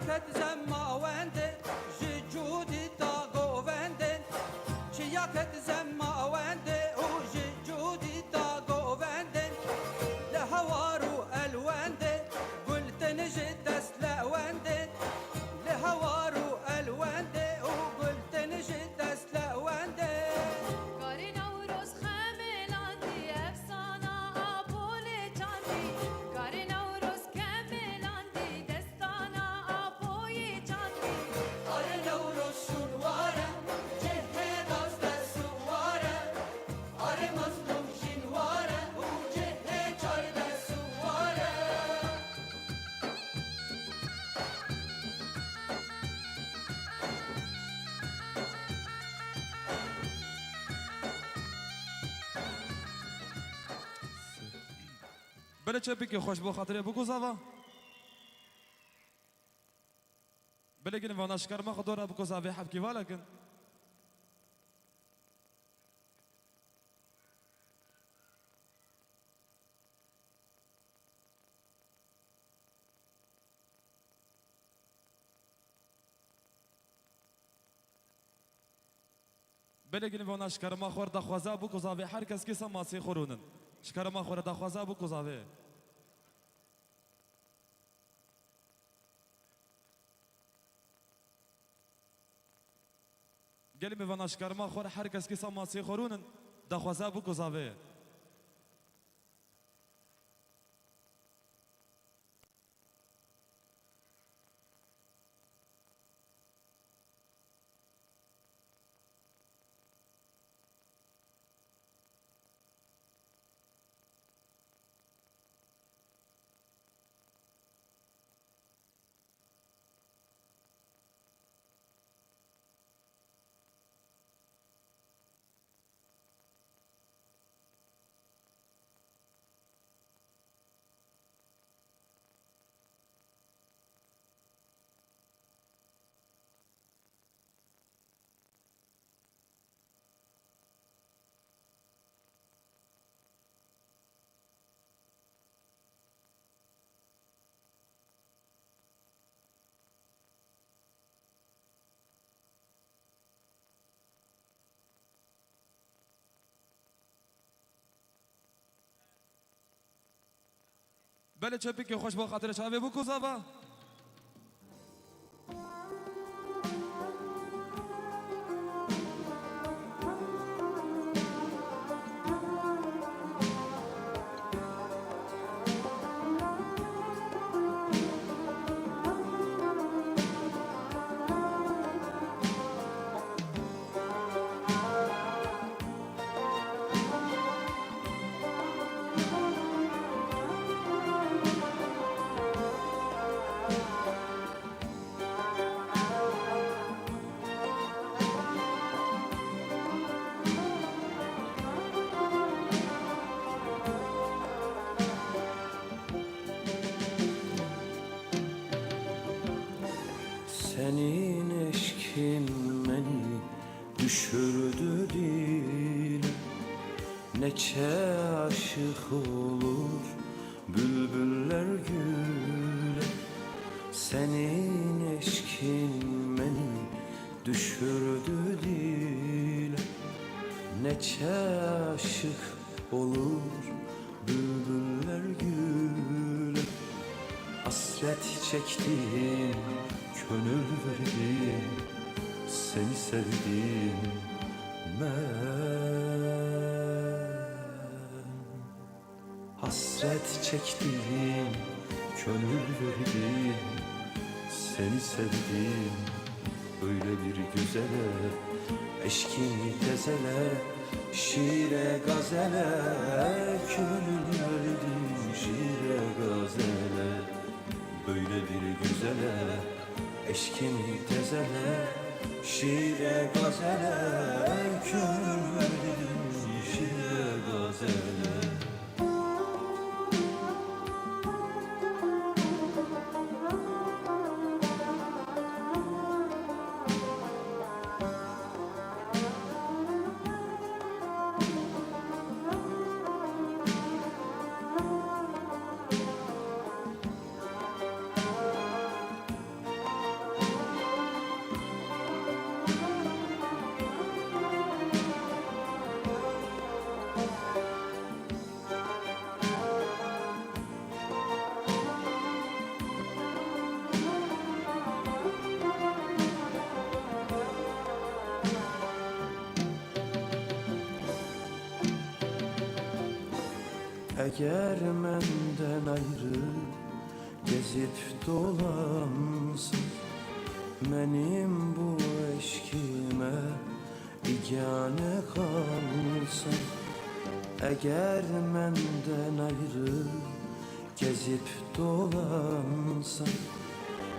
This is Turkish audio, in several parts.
çiyaket zemmavende jicudi da govende çiyaket zemmavende o jicudi da govende le havaru elwende gulten jiddest lewende le havaru elwende o gulten jiddest lewende بله چه بکی خوش با خاطره بگو زوا بله گین وانا شکر ما خدورا بگو زاوی حبکی والا کن بله گین وانا شکر ما خور دخوازا بگو زاوی هر کس کی سماسی خورونن شکر ما خور دخوازا بگو زاوی گلی میوان شکر ما خور هر کس کی سماسی خورونن دخوازا بگو زاوی بله چه بکی خوش با خاطره شاوی بگو زوا Senin eşkin beni düşürdü dile Neçe aşık olur bülbüller güle Senin eşkin beni düşürdü dile Neçe aşık olur bülbüller güle Hasret çektim, gönül verdim, seni sevdim ben. Hasret çektim, gönül verdim, seni sevdim. Öyle bir güzele, eşkini tezele, şiire gazele, gönül verdim şiire gazele. Böyle bir güzele, eşkini tezele, şiire gazele, gönül verdim şiire gazele. Eğer menden ayrı gezip dolansın, benim bu eşkime igane kalsın. Eğer menden ayrı gezip dolansın,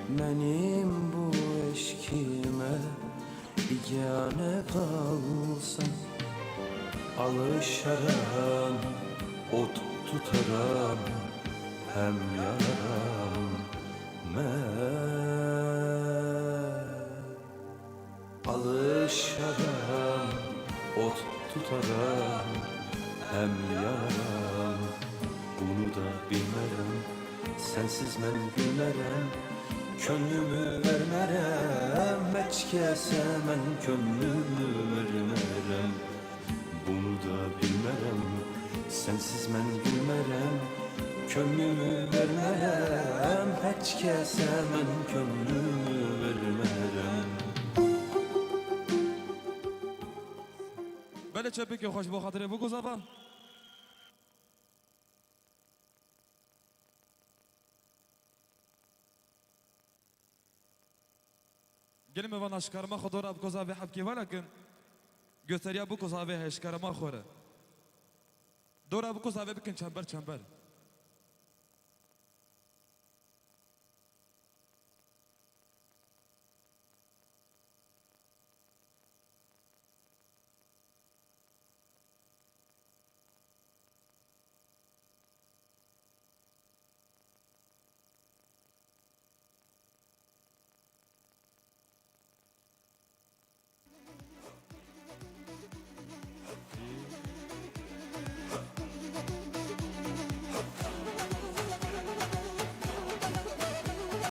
benim bu eşkime igane kalsın. Alışaram, ot tutaram, hem yararam alışaram, ot tutaram, hem yararam. Bunu da bilmerem, sensiz ben gülmerem, könlümü vermerem, hiç kese ben könlümü vermerem. Bunu da bilmerem, sensiz ben gülmerem, könlümü vermerem, hiç kese ben könlümü vermerem. بله چه بکی خوش با خاطر بو گذابه گلیم وان اشکرما خود را بگذابه حبکی ولکن gösteriya bu kuzabe heşkarama khore. Dora bu kuzabe bikin çember çember.